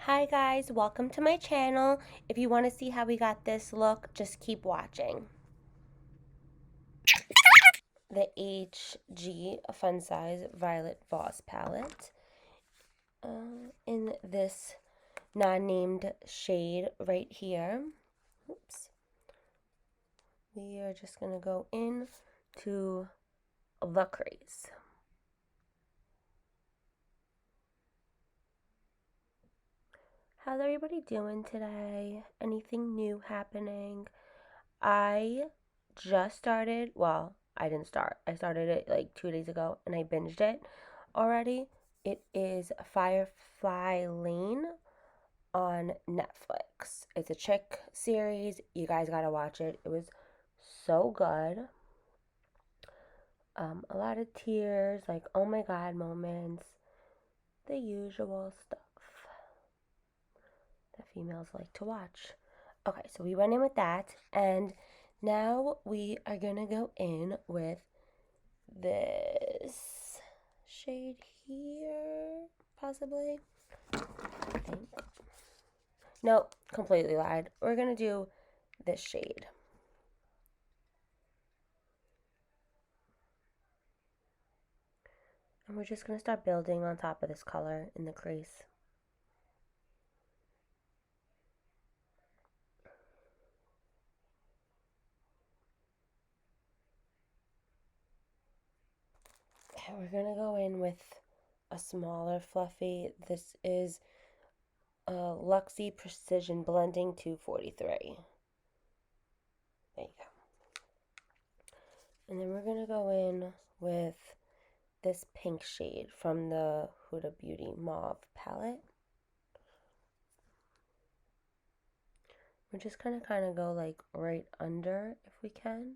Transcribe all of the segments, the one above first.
Hi guys, welcome to my channel. If you want to see how we got this look, just keep watching. The HG Fun Size Violet Voss palette in this non-named shade right here. Oops. We are just going to go in to the crease. How's everybody doing today? Anything new happening? I just started, well, I didn't start. I started it like 2 days ago and I binged it already. It is Firefly Lane on Netflix. It's a chick series. You guys gotta watch it. It was so good. A lot of tears, like oh my god moments, the usual stuff that females like to watch. Okay, so we went in with that, and now we are gonna go in with this shade here, possibly. I think. No, completely lied. We're gonna do this shade. And we're just gonna start building on top of this color in the crease. And we're gonna go in with a smaller fluffy. This is Luxie Precision Blending 243. There you go. And then we're going to go in with this pink shade from the Huda Beauty Mauve palette. We're just going to kind of go like right under if we can.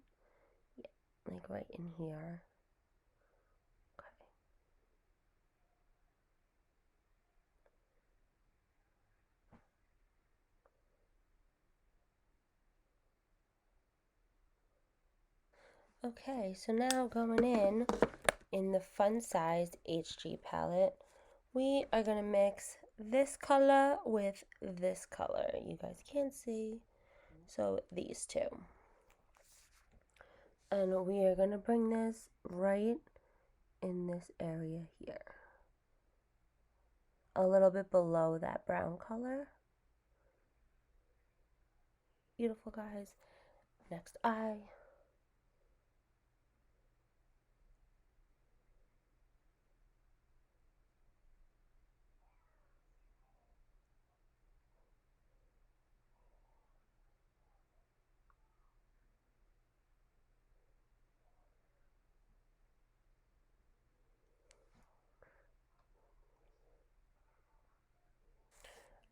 Yeah, like right in here. Okay, so now going in the Fun Sized HG palette, we are going to mix this color with this color. You guys can't see, so these two. And we are going to bring this right in this area here. A little bit below that brown color. Beautiful, guys. Next eye.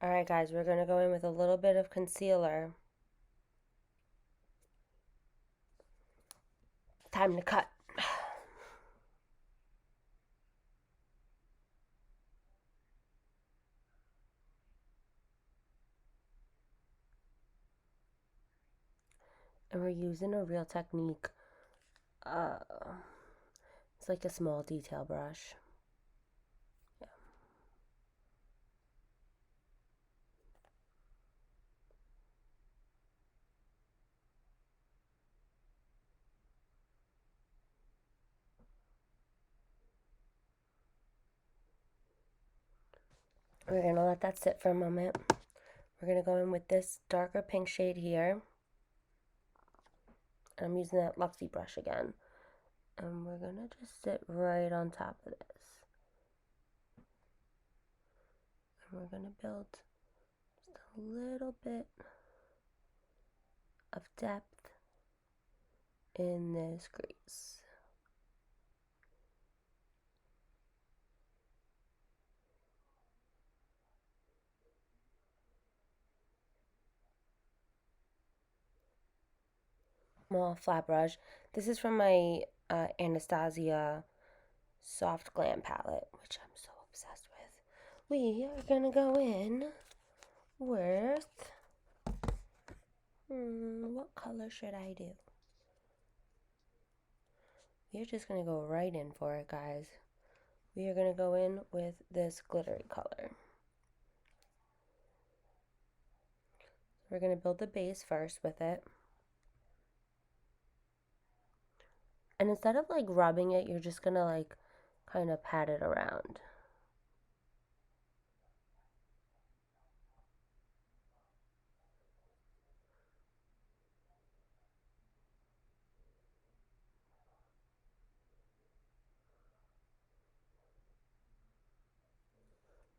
Alright guys, we're going to go in with a little bit of concealer. Time to cut. And we're using a Real Technique. It's like a small detail brush. Yeah. We're going to let that sit for a moment. We're going to go in with this darker pink shade here. I'm using that Luxie brush again. And we're going to just sit right on top of this. And we're going to build just a little bit of depth in this crease. Small flat brush. This is from my Anastasia Soft Glam palette, which I'm so obsessed with. We are gonna go in with what color should I do? We're just gonna go right in for it, guys. We are gonna go in with this glittery color. We're going to build the base first with it. And instead of like rubbing it, you're just going to like kind of pat it around.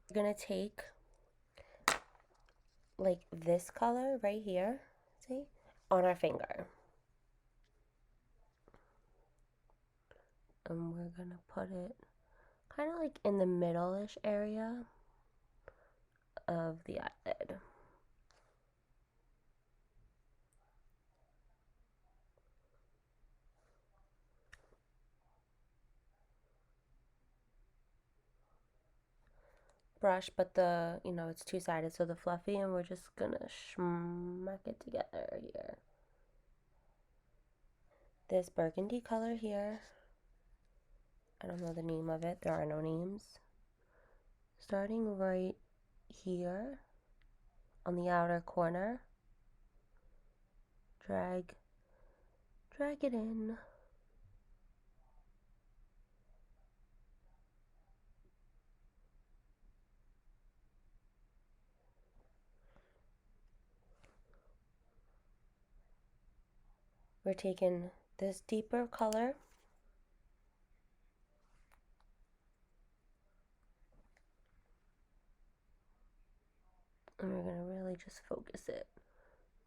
We're going to take like this color right here, see, on our finger. And we're going to put it kind of like in the middle-ish area of the eyelid. Brush, but the, you know, it's two-sided, so the fluffy, and we're just gonna smack it together here. This burgundy color here, I don't know the name of it, there are no names. Starting right here on the outer corner, drag it in. We're taking this deeper color and we're gonna really just focus it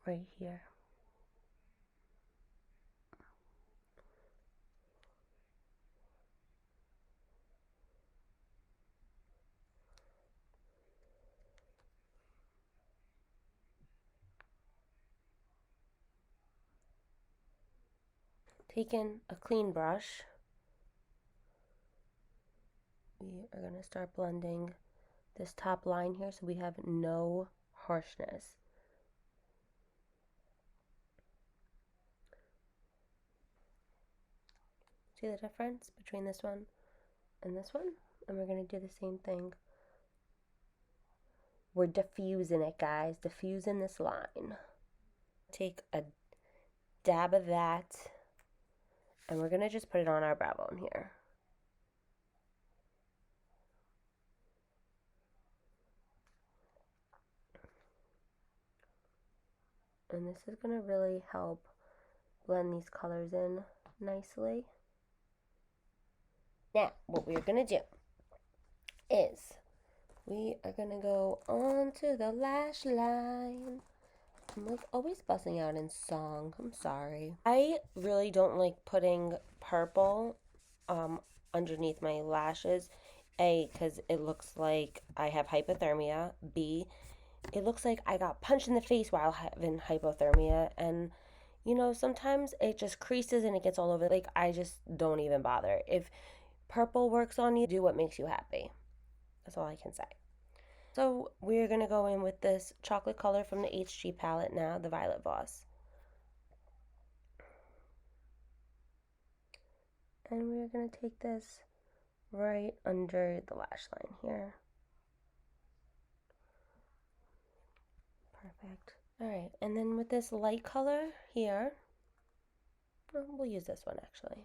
right here. Taking a clean brush, we are going to start blending this top line here so we have no harshness. See the difference between this one and this one? And we're going to do the same thing. We're diffusing it, guys, diffusing this line. Take a dab of that and we're going to just put it on our brow bone here. And this is going to really help blend these colors in nicely. Now, what we're going to do is we are going to go on to the lash line. I'm like always busting out in song. I'm sorry. I really don't like putting purple underneath my lashes. A, because it looks like I have hypothermia. B, it looks like I got punched in the face while having hypothermia. And, you know, sometimes it just creases and it gets all over. Like, I just don't even bother. If purple works on you, do what makes you happy. That's all I can say. So we're going to go in with this chocolate color from the HG palette now, the Violet Voss. And we're going to take this right under the lash line here. Perfect. Alright, and then with this light color here, we'll use this one actually.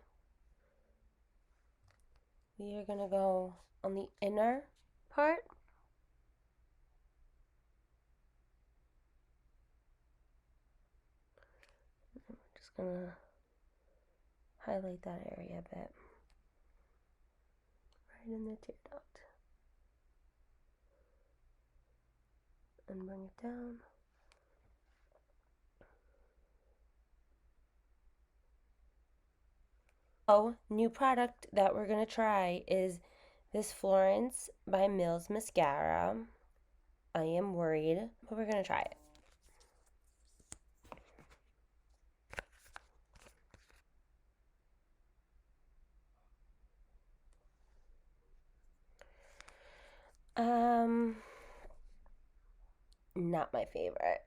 We are going to go on the inner part. I'm just going to highlight that area a bit. Right in the tear duct. And bring it down. Oh, new product that we're going to try is this Florence by Mills mascara. I am worried, but we're going to try it. Not my favorite.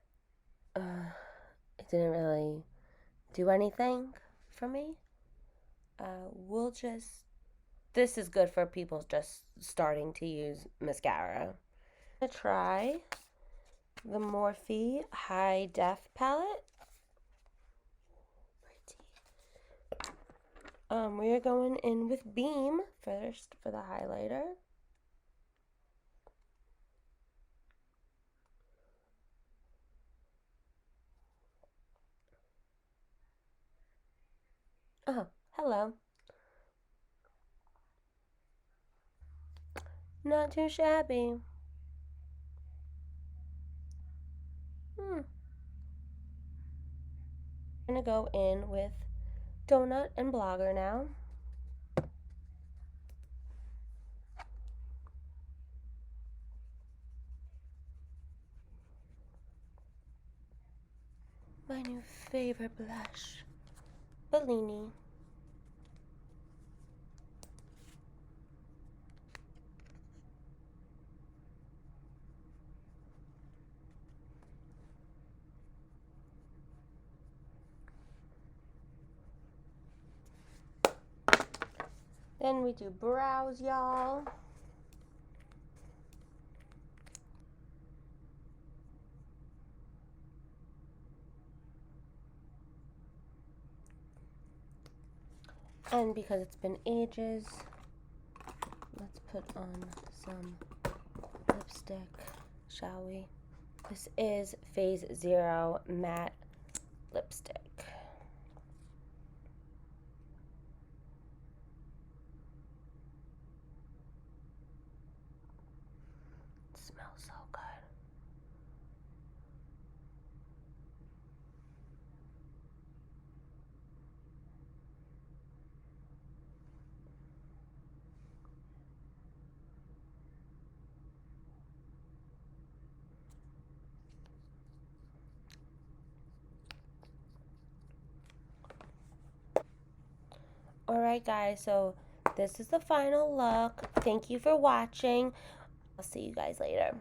It didn't really do anything for me. This is good for people just starting to use mascara. I'm gonna try the Morphe Hi Def palette. We are going in with Beam first for the highlighter. Oh, hello. Not too shabby. I'm gonna go in with Donut and Blogger now. My new favorite blush, Bellini. Then we do brows, y'all. And because it's been ages, let's put on some lipstick, shall we? This is Phase Zero Matte Lipstick. It smells so good. Alright guys, so this is the final look. Thank you for watching. I'll see you guys later.